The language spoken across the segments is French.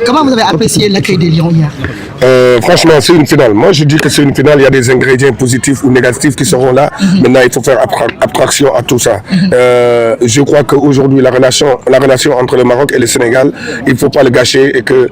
Comment vous avez apprécié l'accueil des Lions hier? Franchement, c'est une finale. Moi, je dis que c'est une finale. Il y a des ingrédients positifs ou négatifs qui seront là. Maintenant, il faut faire abstraction à tout ça. Je crois qu'aujourd'hui, la relation entre le Maroc et le Sénégal, il ne faut pas le gâcher et que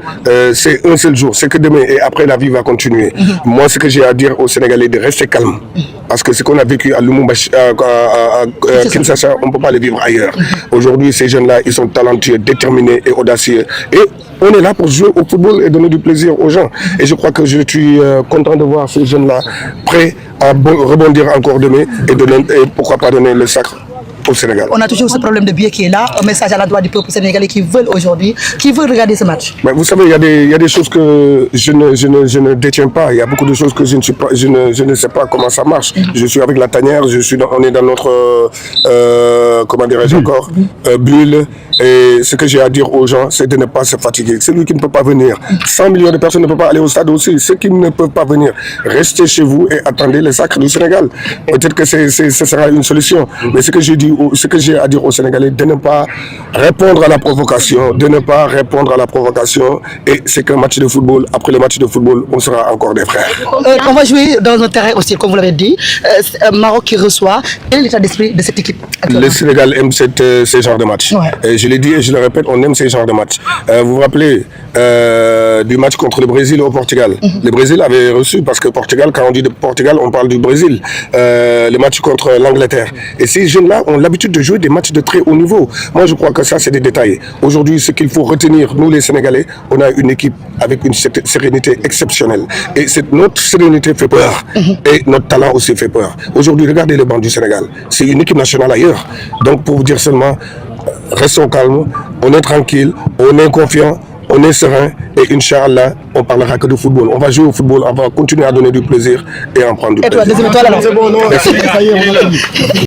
c'est un seul jour. C'est que demain et après, la vie va continuer. Moi, ce que j'ai à dire aux Sénégalais, de rester calme. Parce que ce qu'on a vécu à Lumumbashi, à Kinshasa, on ne peut pas le vivre ailleurs. Aujourd'hui, ces jeunes-là, ils sont talentueux, déterminés et audacieux. Et on est là pour jouer au football et donner du plaisir aux gens. Et je crois que je suis content de voir ces jeunes-là prêts à rebondir encore demain et pourquoi pas donner le sacre au Sénégal. On a toujours ce problème de biais qui est là, un message à l'endroit du peuple sénégalais qui veulent aujourd'hui, qui veulent regarder ce match. Mais vous savez, il y a des choses que je ne détiens pas. Il y a beaucoup de choses que je ne sais pas comment ça marche. Je suis avec la tanière, on est dans notre, comment dirais-je encore, bulle. Et ce que j'ai à dire aux gens, c'est de ne pas se fatiguer. Celui qui ne peut pas venir, 100 millions de personnes ne peuvent pas aller au stade aussi. Ceux qui ne peuvent pas venir, restez chez vous et attendez le sacre du Sénégal. Peut-être que ce sera une solution. Mais ce que j'ai à dire aux Sénégalais, de ne pas répondre à la provocation, et c'est qu'un match de football. Après le match de football, on sera encore des frères. On va jouer dans un terrain aussi, comme vous l'avez dit. Maroc qui reçoit. Quel est l'état d'esprit de cette équipe actuellement? Le Sénégal aime ces genres de matchs. Ouais. Et je l'ai dit et je le répète, on aime ces genres de matchs. Vous vous rappelez du match contre le Brésil au Portugal. Le Brésil avait reçu, parce que Portugal, quand on dit de Portugal, on parle du Brésil. Le match contre l'Angleterre. Et ces jeunes-là ont l'habitude de jouer des matchs de très haut niveau. Moi, je crois que ça, c'est des détails. Aujourd'hui, ce qu'il faut retenir, nous les Sénégalais, on a une équipe avec une sérénité exceptionnelle. Et notre sérénité fait peur. Et notre talent aussi fait peur. Aujourd'hui, regardez le banc du Sénégal. C'est une équipe nationale ailleurs. Donc, pour vous dire seulement, restons calmes, on est tranquille, on est confiant, on est serein et Inch'Allah, on parlera que de football. On va jouer au football, on va continuer à donner du plaisir et en prendre du plaisir. Et toi, deuxième étoile alors? C'est bon, non,